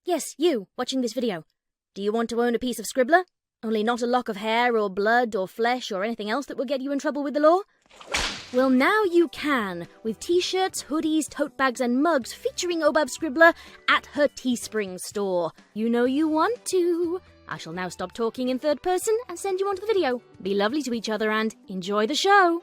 Yes, you, watching this video. Do you want to own a piece of Scribbler? Only not a lock of hair or blood or flesh or anything else that will get you in trouble with the law? Well, now you can, with t-shirts, hoodies, tote bags and mugs featuring Obab Scribbler at her Teespring store. You know you want to. I shall now stop talking in third person and send you on to the video. Be lovely to each other and enjoy the show.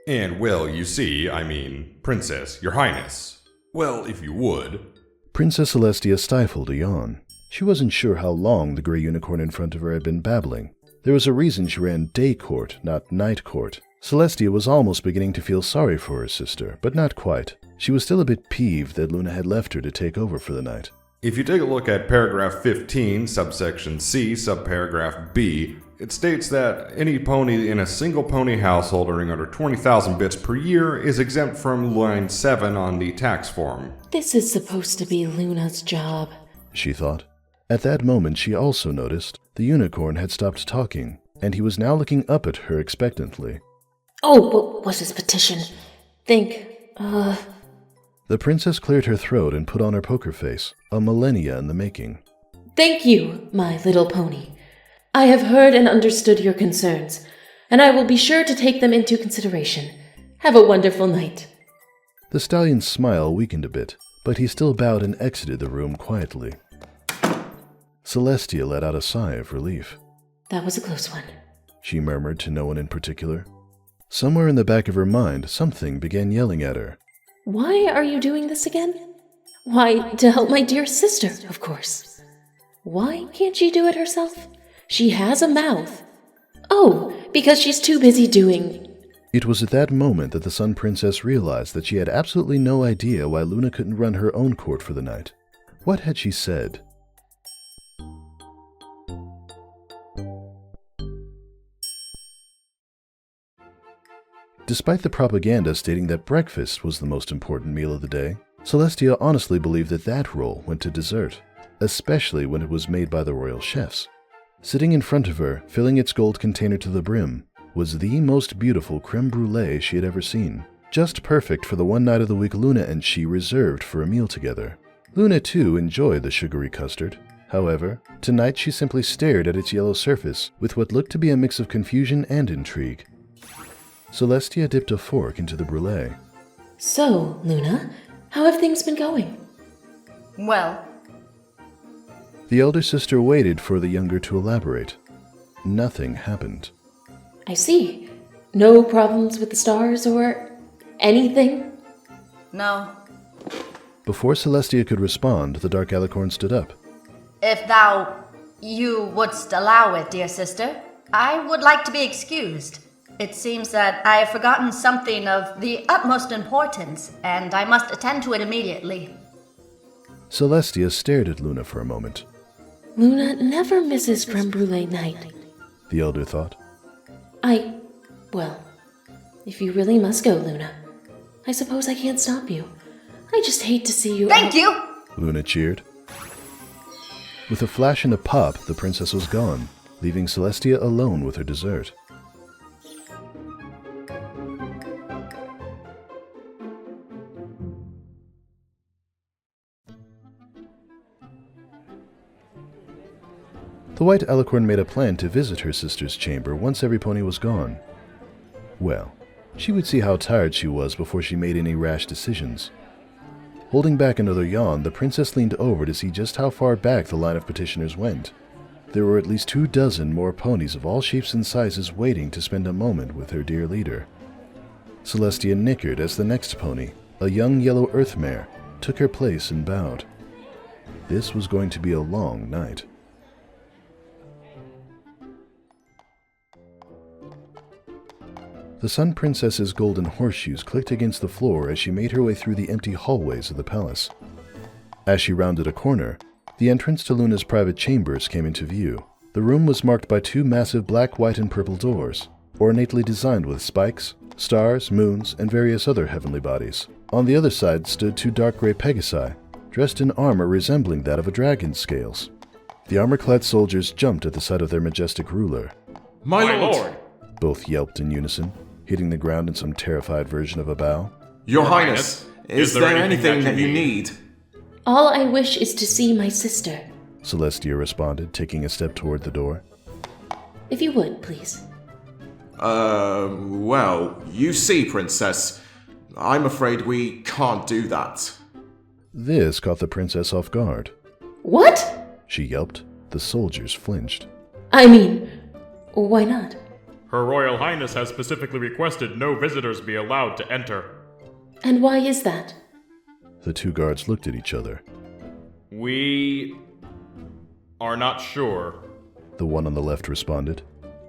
And, well, you see, I mean, Princess, your highness. Well, if you would. Princess Celestia stifled a yawn. She wasn't sure how long the gray unicorn in front of her had been babbling. There was a reason she ran day court, not night court. Celestia was almost beginning to feel sorry for her sister, but not quite. She was still a bit peeved that Luna had left her to take over for the night. If you take a look at paragraph 15, subsection C, subparagraph B, it states that any pony in a single pony household earning under 20,000 bits per year is exempt from line 7 on the tax form. This is supposed to be Luna's job, she thought. At that moment, she also noticed the unicorn had stopped talking, and he was now looking up at her expectantly. Oh, what was his petition? The princess cleared her throat and put on her poker face, a millennia in the making. Thank you, my little pony. I have heard and understood your concerns, and I will be sure to take them into consideration. Have a wonderful night. The stallion's smile weakened a bit, but he still bowed and exited the room quietly. Celestia let out a sigh of relief. That was a close one, she murmured to no one in particular. Somewhere in the back of her mind, something began yelling at her. Why are you doing this again? Why, to help my dear sister, of course. Why can't she do it herself? She has a mouth. Oh, because she's too busy doing... It was at that moment that the Sun Princess realized that she had absolutely no idea why Luna couldn't run her own court for the night. What had she said? Despite the propaganda stating that breakfast was the most important meal of the day, Celestia honestly believed that that role went to dessert, especially when it was made by the royal chefs. Sitting in front of her, filling its gold container to the brim, was the most beautiful creme brulee she had ever seen. Just perfect for the one night of the week Luna and she reserved for a meal together. Luna too enjoyed the sugary custard. However, tonight she simply stared at its yellow surface with what looked to be a mix of confusion and intrigue. Celestia dipped a fork into the brulee. So, Luna, how have things been going? Well... The elder sister waited for the younger to elaborate. Nothing happened. I see. No problems with the stars or anything? No. Before Celestia could respond, the dark alicorn stood up. If you wouldst allow it, dear sister, I would like to be excused. It seems that I have forgotten something of the utmost importance, and I must attend to it immediately. Celestia stared at Luna for a moment. Luna never misses creme brulee night, the elder thought. Well, if you really must go, Luna, I suppose I can't stop you. I just hate to see you... Thank you! Luna cheered. With a flash and a pop, the princess was gone, leaving Celestia alone with her dessert. The white alicorn made a plan to visit her sister's chamber once every pony was gone. Well, she would see how tired she was before she made any rash decisions. Holding back another yawn, the princess leaned over to see just how far back the line of petitioners went. There were at least 24 more ponies of all shapes and sizes waiting to spend a moment with her dear leader. Celestia nickered as the next pony, a young yellow earth mare, took her place and bowed. This was going to be a long night. The Sun Princess's golden horseshoes clicked against the floor as she made her way through the empty hallways of the palace. As she rounded a corner, the entrance to Luna's private chambers came into view. The room was marked by 2 massive black, white, and purple doors, ornately designed with spikes, stars, moons, and various other heavenly bodies. On the other side stood 2 dark gray Pegasi, dressed in armor resembling that of a dragon's scales. The armor-clad soldiers jumped at the sight of their majestic ruler. My lord! Both yelped in unison, hitting the ground in some terrified version of a bow. Your Highness, is there anything that you need? All I wish is to see my sister. Celestia responded, taking a step toward the door. If you would, please. Well, you see, Princess, I'm afraid we can't do that. This caught the princess off guard. What? She yelped. The soldiers flinched. I mean, why not? Her Royal Highness has specifically requested no visitors be allowed to enter. And why is that? The two guards looked at each other. We are not sure. The one on the left responded.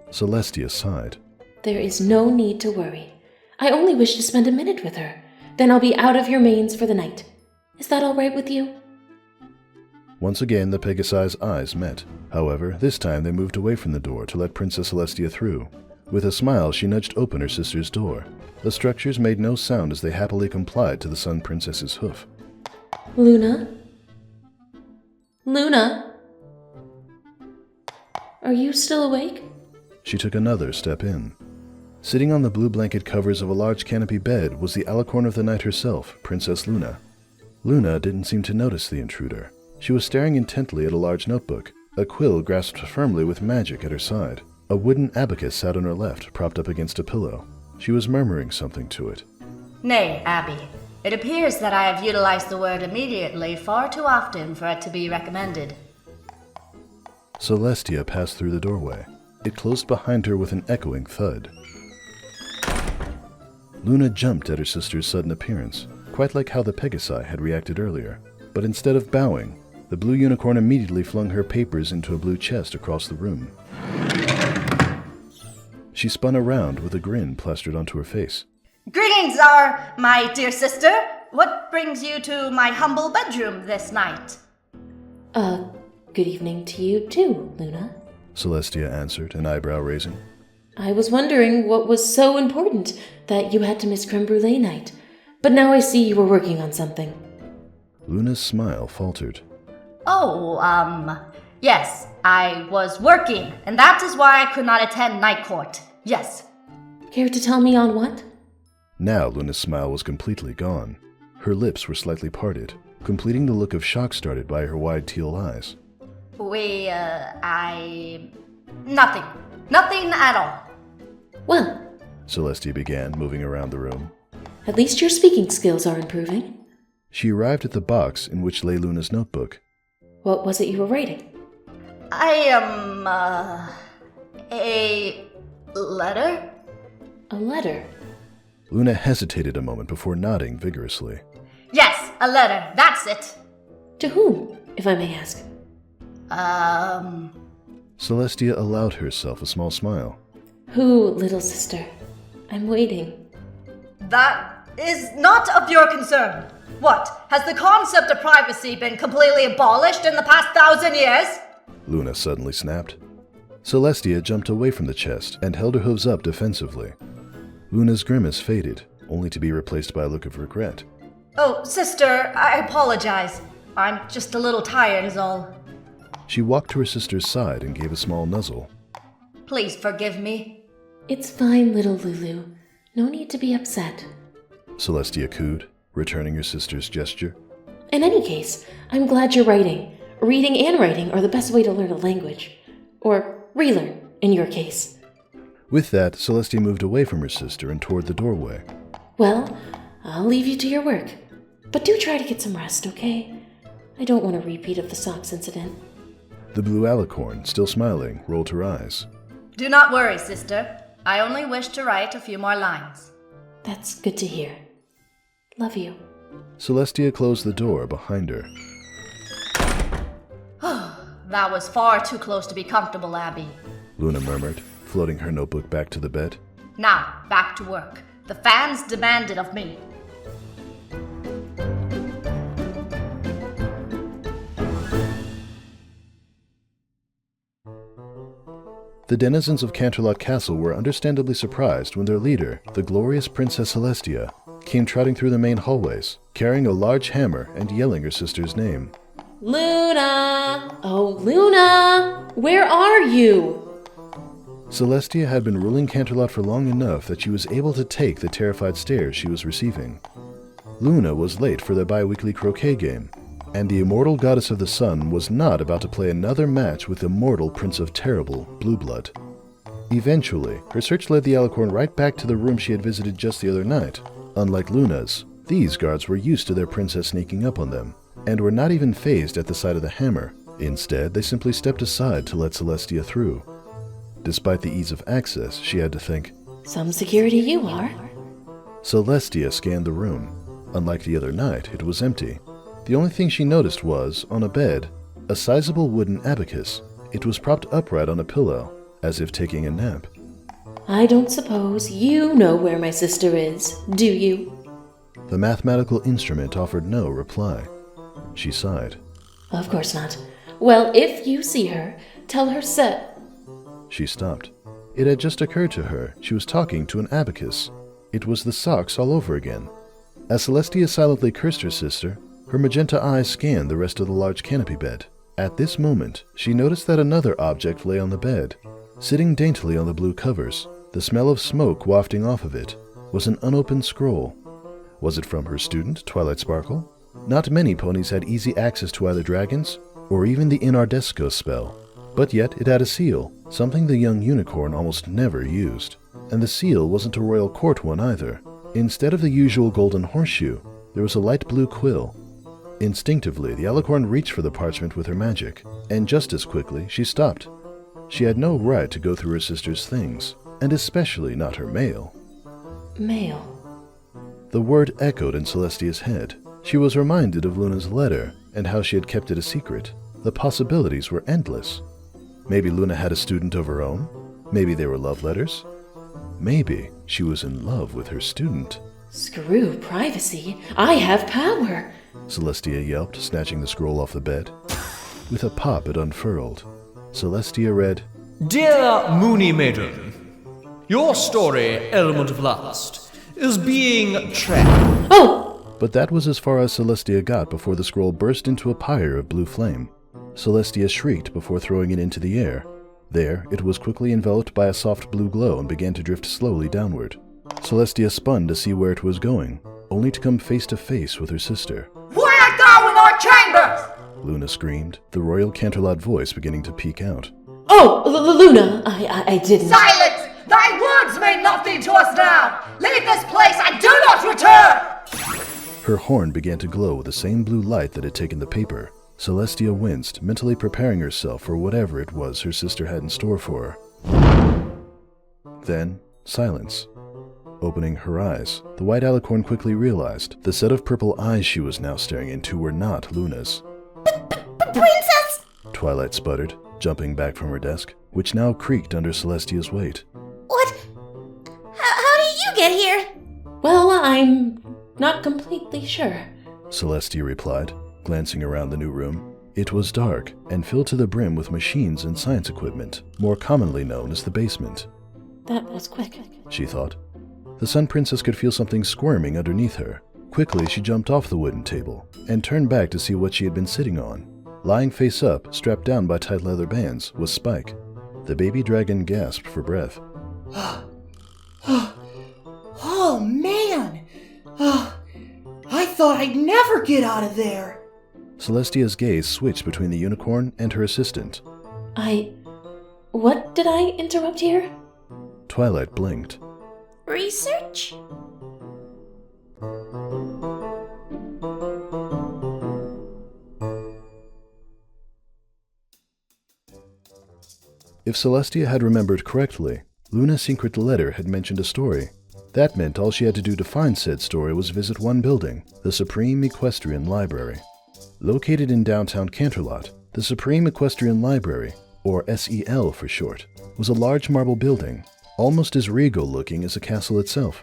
Celestia sighed. There is no need to worry. I only wish to spend a minute with her. Then I'll be out of your mains for the night. Is that all right with you? Once again, the Pegasi's eyes met. However, this time they moved away from the door to let Princess Celestia through. With a smile, she nudged open her sister's door. The structures made no sound as they happily complied to the Sun Princess's hoof. Luna? Luna? Are you still awake? She took another step in. Sitting on the blue blanket covers of a large canopy bed was the alicorn of the night herself, Princess Luna. Luna didn't seem to notice the intruder. She was staring intently at a large notebook, a quill grasped firmly with magic at her side. A wooden abacus sat on her left, propped up against a pillow. She was murmuring something to it. Nay, Abby. It appears that I have utilized the word immediately far too often for it to be recommended. Celestia passed through the doorway. It closed behind her with an echoing thud. Luna jumped at her sister's sudden appearance, quite like how the Pegasi had reacted earlier. But instead of bowing, the blue unicorn immediately flung her papers into a blue chest across the room. She spun around with a grin plastered onto her face. Greetings, my dear sister. What brings you to my humble bedroom this night? Good evening to you too, Luna. Celestia answered, an eyebrow raising. I was wondering what was so important that you had to miss creme brulee night. But now I see you were working on something. Luna's smile faltered. Yes, I was working, and that is why I could not attend night court. Yes. Care to tell me on what? Now Luna's smile was completely gone. Her lips were slightly parted, completing the look of shock started by her wide teal eyes. Nothing. Nothing at all. Well, Celestia began, moving around the room. at least your speaking skills are improving. She arrived at the box in which lay Luna's notebook. What was it you were writing? A letter? A letter. Luna hesitated a moment before nodding vigorously. Yes, a letter. That's it. To whom, if I may ask? Celestia allowed herself a small smile. Who, little sister? I'm waiting. That is not of your concern. What? Has the concept of privacy been completely abolished in the past 1,000 years? Luna suddenly snapped. Celestia jumped away from the chest and held her hooves up defensively. Luna's grimace faded, only to be replaced by a look of regret. Oh, sister, I apologize. I'm just a little tired is all. She walked to her sister's side and gave a small nuzzle. Please forgive me. It's fine, little Lulu. No need to be upset. Celestia cooed, returning her sister's gesture. In any case, I'm glad you're writing. Reading and writing are the best way to learn a language. Or relearn, in your case. With that, Celestia moved away from her sister and toward the doorway. Well, I'll leave you to your work. But do try to get some rest, okay? I don't want a repeat of the socks incident. The blue alicorn, still smiling, rolled her eyes. Do not worry, sister. I only wish to write a few more lines. That's good to hear. Love you. Celestia closed the door behind her. That was far too close to be comfortable, Abby. Luna murmured, floating her notebook back to the bed. Now, back to work. The fans demand it of me. The denizens of Canterlot Castle were understandably surprised when their leader, the glorious Princess Celestia, came trotting through the main hallways, carrying a large hammer and yelling her sister's name. Luna! Oh, Luna! Where are you? Celestia had been ruling Canterlot for long enough that she was able to take the terrified stares she was receiving. Luna was late for their bi-weekly croquet game, and the immortal goddess of the sun was not about to play another match with the mortal Prince of Terrible, Blueblood. Eventually, her search led the Alicorn right back to the room she had visited just the other night. Unlike Luna's, these guards were used to their princess sneaking up on them, and were not even fazed at the sight of the hammer. Instead, they simply stepped aside to let Celestia through. Despite the ease of access, she had to think, Some security you are. Celestia scanned the room. Unlike the other night, it was empty. The only thing she noticed was, on a bed, a sizable wooden abacus. It was propped upright on a pillow, as if taking a nap. I don't suppose you know where my sister is, do you? The mathematical instrument offered no reply. She sighed. Of course not. Well, if you see her, tell her She stopped. It had just occurred to her she was talking to an abacus. It was the socks all over again. As Celestia silently cursed her sister, her magenta eyes scanned the rest of the large canopy bed. At this moment, she noticed that another object lay on the bed. Sitting daintily on the blue covers, the smell of smoke wafting off of it, was an unopened scroll. Was it from her student, Twilight Sparkle? Not many ponies had easy access to either dragons, or even the Inardesco spell. But yet it had a seal, something the young unicorn almost never used. And the seal wasn't a royal court one either. Instead of the usual golden horseshoe, there was a light blue quill. Instinctively, the Alicorn reached for the parchment with her magic, and just as quickly she stopped. She had no right to go through her sister's things, and especially not her mail. Mail. The word echoed in Celestia's head. She was reminded of Luna's letter, and how she had kept it a secret. The possibilities were endless. Maybe Luna had a student of her own? Maybe they were love letters? Maybe she was in love with her student. Screw privacy. I have power. Celestia yelped, snatching the scroll off the bed. With a pop, it unfurled. Celestia read, Dear Moony Maiden, your story, Element of Lust, is being tracked. Oh! But that was as far as Celestia got before the scroll burst into a pyre of blue flame. Celestia shrieked before throwing it into the air. There, it was quickly enveloped by a soft blue glow and began to drift slowly downward. Celestia spun to see where it was going, only to come face to face with her sister. We're going our chambers! Luna screamed, the royal Canterlot voice beginning to peek out. Oh, Luna, I didn't. Silence! Thy words mean nothing to us now! Leave this place and do not return! Her horn began to glow with the same blue light that had taken the paper. Celestia winced, mentally preparing herself for whatever it was her sister had in store for her. Then, silence. Opening her eyes, the white alicorn quickly realized the set of purple eyes she was now staring into were not Luna's. Princess! Twilight sputtered, jumping back from her desk, which now creaked under Celestia's weight. What? How did you get here? Well, I'm not completely sure. Celestia replied, glancing around the new room. It was dark and filled to the brim with machines and science equipment, more commonly known as the basement. That was quick. She thought. The Sun Princess could feel something squirming underneath her. Quickly, she jumped off the wooden table and turned back to see what she had been sitting on. Lying face up, strapped down by tight leather bands, was Spike. The baby dragon gasped for breath. Oh, man! I thought I'd never get out of there! Celestia's gaze switched between the unicorn and her assistant. What did I interrupt here? Twilight blinked. Research? If Celestia had remembered correctly, Luna's secret letter had mentioned a story. That meant all she had to do to find said story was visit one building, the Supreme Equestrian Library. Located in downtown Canterlot, the Supreme Equestrian Library, or SEL for short, was a large marble building, almost as regal-looking as a castle itself.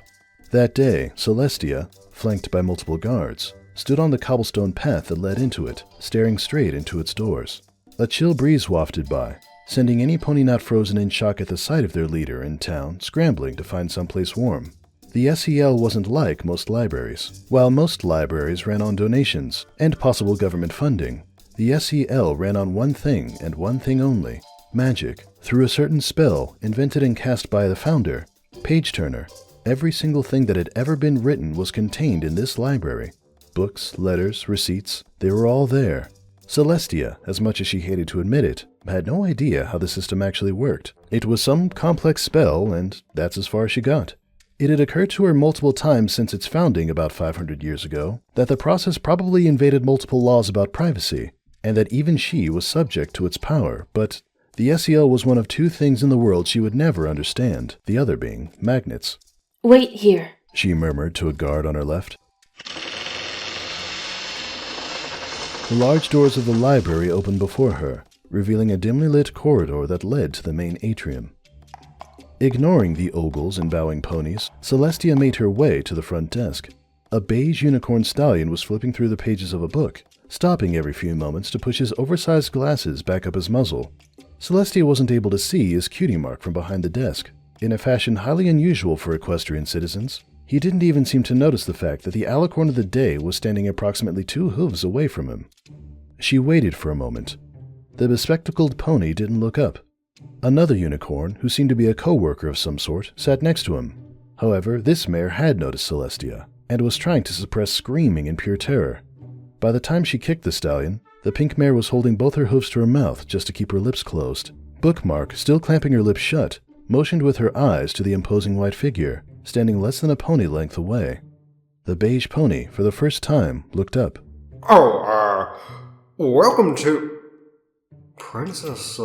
That day, Celestia, flanked by multiple guards, stood on the cobblestone path that led into it, staring straight into its doors. A chill breeze wafted by, sending any pony not frozen in shock at the sight of their leader in town scrambling to find someplace warm. The SEL wasn't like most libraries. While most libraries ran on donations and possible government funding, The SEL ran on one thing and one thing only: magic. Through a certain spell invented and cast by the founder, Page Turner, every single thing that had ever been written was contained in this library. Books, letters, receipts, they were all there. Celestia, as much as she hated to admit it, had no idea how the system actually worked. It was some complex spell, and that's as far as she got. It had occurred to her multiple times since its founding about 500 years ago that the process probably invaded multiple laws about privacy, and that even she was subject to its power, but the SEL was one of two things in the world she would never understand, the other being magnets. Wait here, She murmured to a guard on her left. The large doors of the library opened before her, revealing a dimly lit corridor that led to the main atrium. Ignoring the ogles and bowing ponies, Celestia made her way to the front desk. A beige unicorn stallion was flipping through the pages of a book, stopping every few moments to push his oversized glasses back up his muzzle. Celestia wasn't able to see his cutie mark from behind the desk. In a fashion highly unusual for Equestrian citizens, he didn't even seem to notice the fact that the alicorn of the day was standing approximately 2 hooves away from him. She waited for a moment. The bespectacled pony didn't look up. Another unicorn, who seemed to be a co-worker of some sort, sat next to him. However, this mare had noticed Celestia, and was trying to suppress screaming in pure terror. By the time she kicked the stallion, the pink mare was holding both her hooves to her mouth just to keep her lips closed. Bookmark, still clamping her lips shut, motioned with her eyes to the imposing white figure, standing less than a pony length away. The beige pony, for the first time, looked up. Welcome to... Princess...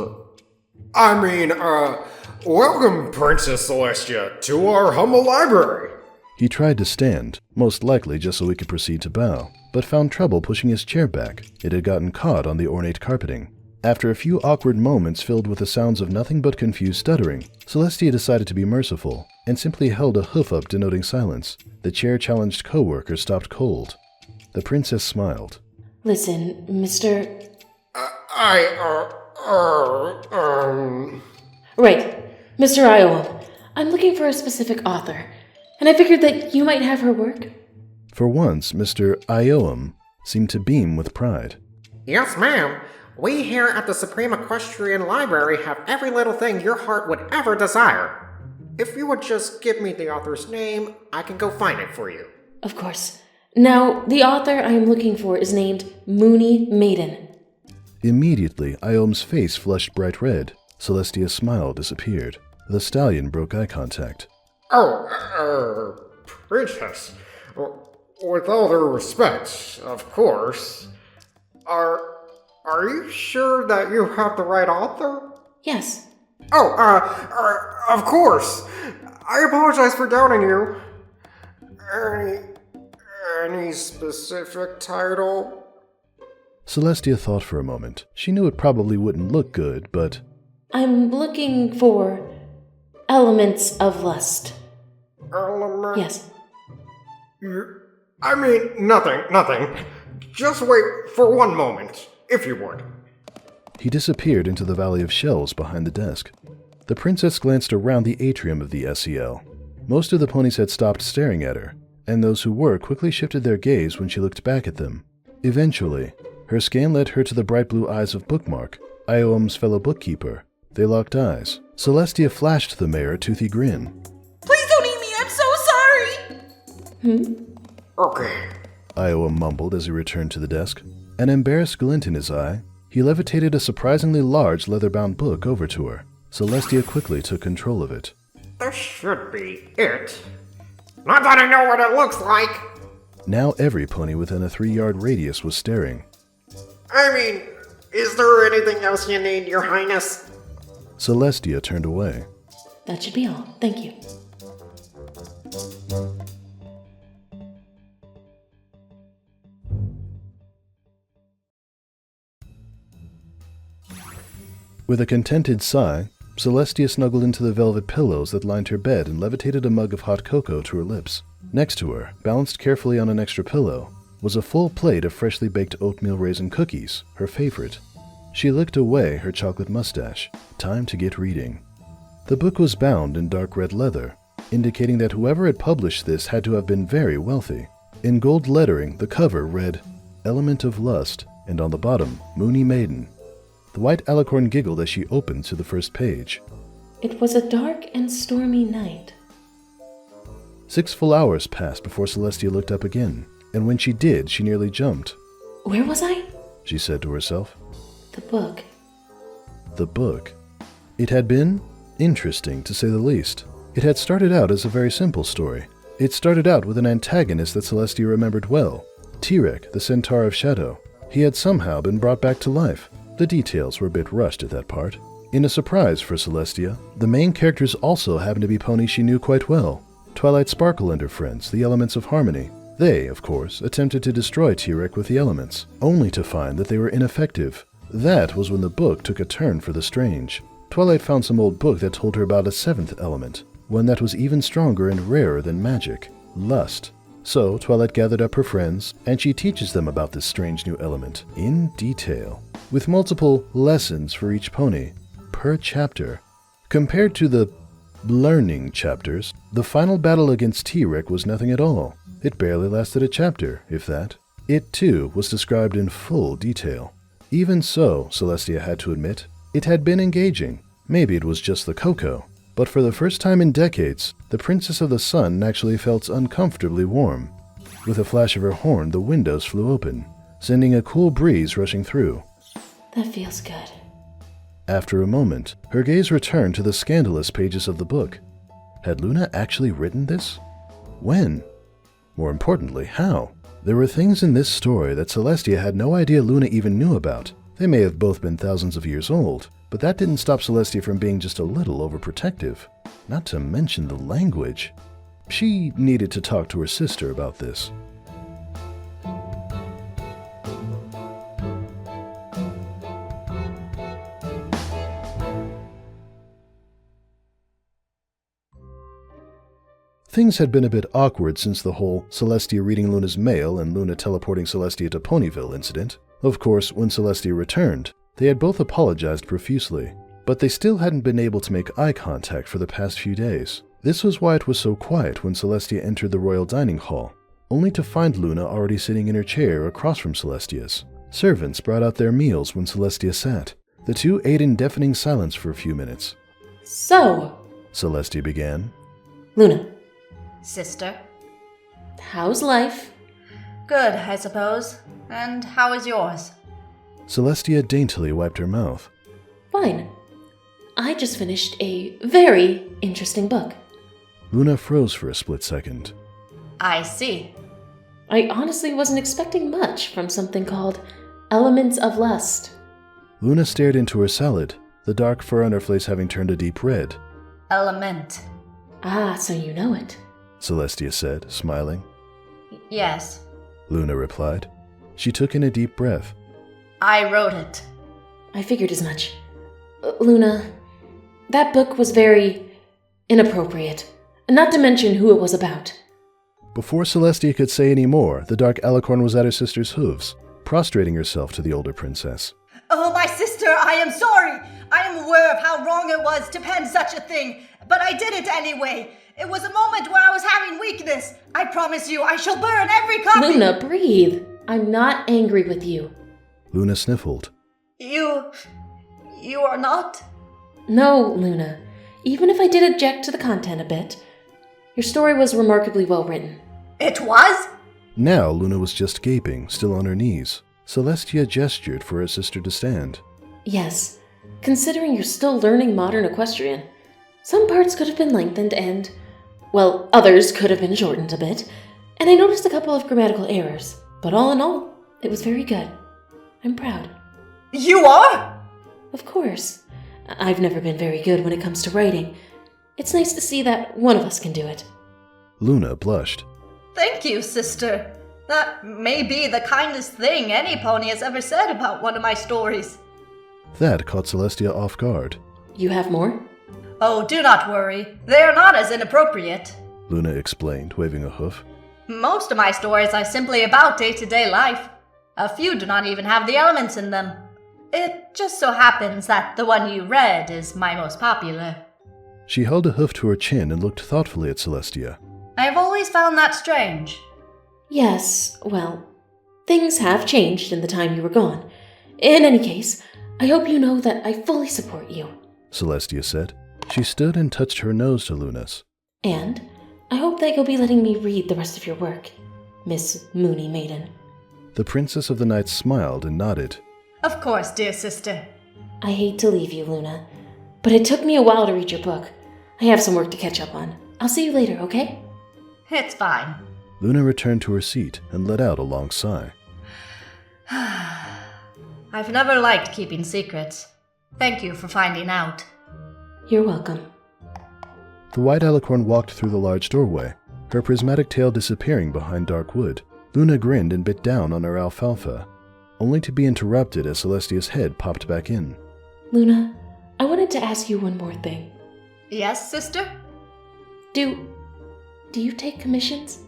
welcome, Princess Celestia, to our humble library. He tried to stand, most likely just so he could proceed to bow, but found trouble pushing his chair back. It had gotten caught on the ornate carpeting. After a few awkward moments filled with the sounds of nothing but confused stuttering, Celestia decided to be merciful, and simply held a hoof up denoting silence. The chair-challenged co-worker stopped cold. The princess smiled. Listen, Mr. Right, Mr. Iohum. I'm looking for a specific author, and I figured that you might have her work. For once, Mr. Iohum seemed to beam with pride. Yes, ma'am. We here at the Supreme Equestrian Library have every little thing your heart would ever desire. If you would just give me the author's name, I can go find it for you. Of course. Now, the author I am looking for is named Moony Maiden. Immediately, Iohum's face flushed bright red. Celestia's smile disappeared. The stallion broke eye contact. Princess. With all due respect, of course. Are you sure that you have the right author? Yes. Of course. I apologize for doubting you. Any specific title? Celestia thought for a moment. She knew it probably wouldn't look good, but... I'm looking for Elements of Lust. Yes. Nothing. Just wait for one moment, if you would. He disappeared into the Valley of Shells behind the desk. The princess glanced around the atrium of the SEL. Most of the ponies had stopped staring at her, and those who were quickly shifted their gaze when she looked back at them. Eventually, her scan led her to the bright blue eyes of Bookmark, Iohum's fellow bookkeeper. They locked eyes. Celestia flashed the mare a toothy grin. Please don't eat me, I'm so sorry! Okay. Iohum mumbled as he returned to the desk. An embarrassed glint in his eye, he levitated a surprisingly large leather-bound book over to her. Celestia quickly took control of it. This should be it. Not that I know what it looks like. Now every pony within a 3-yard radius was staring. Is there anything else you need, Your Highness? Celestia turned away. That should be all. Thank you. With a contented sigh, Celestia snuggled into the velvet pillows that lined her bed and levitated a mug of hot cocoa to her lips. Next to her, balanced carefully on an extra pillow, was a full plate of freshly baked oatmeal raisin cookies, her favorite. She licked away her chocolate mustache. Time to get reading. The book was bound in dark red leather, indicating that whoever had published this had to have been very wealthy. In gold lettering, the cover read, "Element of Lust, and on the bottom, Moony Maiden. The white alicorn giggled as she opened to the first page. It was a dark and stormy night. 6 full hours passed before Celestia looked up again, and when she did, she nearly jumped. Where was I? She said to herself. The book. The book. It had been interesting, to say the least. It had started out as a very simple story. It started out with an antagonist that Celestia remembered well, Tirek, the Centaur of Shadow. He had somehow been brought back to life. The details were a bit rushed at that part. In a surprise for Celestia, the main characters also happened to be ponies she knew quite well. Twilight Sparkle and her friends, the Elements of Harmony. They, of course, attempted to destroy Tirek with the elements, only to find that they were ineffective. That was when the book took a turn for the strange. Twilight found some old book that told her about a 7th element, one that was even stronger and rarer than magic, lust. So Twilight gathered up her friends, and she teaches them about this strange new element, in detail, with multiple lessons for each pony, per chapter. Compared to the learning chapters, the final battle against Tirek was nothing at all. It barely lasted a chapter, if that. It, too, was described in full detail. Even so, Celestia had to admit, it had been engaging. Maybe it was just the cocoa. But for the first time in decades, the Princess of the Sun actually felt uncomfortably warm. With a flash of her horn, the windows flew open, sending a cool breeze rushing through. That feels good. After a moment, her gaze returned to the scandalous pages of the book. Had Luna actually written this? When? More importantly, how? There were things in this story that Celestia had no idea Luna even knew about. They may have both been thousands of years old, but that didn't stop Celestia from being just a little overprotective. Not to mention the language. She needed to talk to her sister about this. Things had been a bit awkward since the whole Celestia reading Luna's mail and Luna teleporting Celestia to Ponyville incident. Of course, when Celestia returned, they had both apologized profusely, but they still hadn't been able to make eye contact for the past few days. This was why it was so quiet when Celestia entered the royal dining hall, only to find Luna already sitting in her chair across from Celestia's. Servants brought out their meals when Celestia sat. The two ate in deafening silence for a few minutes. So, Celestia began. Luna. Sister. How's life? Good, I suppose. And how is yours? Celestia daintily wiped her mouth. Fine. I just finished a very interesting book. Luna froze for a split second. I see. I honestly wasn't expecting much from something called Elements of Lust. Luna stared into her salad, the dark fur on her face having turned a deep red. Element. Ah, so you know it. Celestia said, smiling. Yes. Luna replied. She took in a deep breath. I wrote it. I figured as much. Luna, that book was very inappropriate, not to mention who it was about. Before Celestia could say any more, the dark alicorn was at her sister's hooves, prostrating herself to the older princess. Oh, my sister, I am sorry. I am aware of how wrong it was to pen such a thing, but I did it anyway. It was a moment where I was having weakness. I promise you, I shall burn every copy. Luna, breathe. I'm not angry with you. Luna sniffled. You are not? No, Luna. Even if I did object to the content a bit, your story was remarkably well written. It was? Now Luna was just gaping, still on her knees. Celestia gestured for her sister to stand. Yes, considering you're still learning modern equestrian, some parts could have been lengthened and, well, others could have been shortened a bit, and I noticed a couple of grammatical errors, but all in all, it was very good. I'm proud. You are? Of course. I've never been very good when it comes to writing. It's nice to see that one of us can do it. Luna blushed. Thank you, sister. That may be the kindest thing any pony has ever said about one of my stories. That caught Celestia off guard. You have more? Oh, do not worry. They are not as inappropriate, Luna explained, waving a hoof. Most of my stories are simply about day-to-day life. A few do not even have the elements in them. It just so happens that the one you read is my most popular. She held a hoof to her chin and looked thoughtfully at Celestia. I've always found that strange. Yes, well, Things have changed in the time you were gone. In any case, I hope you know that I fully support you. Celestia said. She stood and touched her nose to Luna's. And I hope that you'll be letting me read the rest of your work, Miss Moony Maiden. The Princess of the Night smiled and nodded. Of course, dear sister. I hate to leave you, Luna, but it took me a while to read your book. I have some work to catch up on. I'll see you later, okay? It's fine. Luna returned to her seat and let out a long sigh. I've never liked keeping secrets. Thank you for finding out. You're welcome. The white alicorn walked through the large doorway, her prismatic tail disappearing behind dark wood. Luna grinned and bit down on her alfalfa, only to be interrupted as Celestia's head popped back in. Luna, I wanted to ask you one more thing. Yes, sister? Do you take commissions?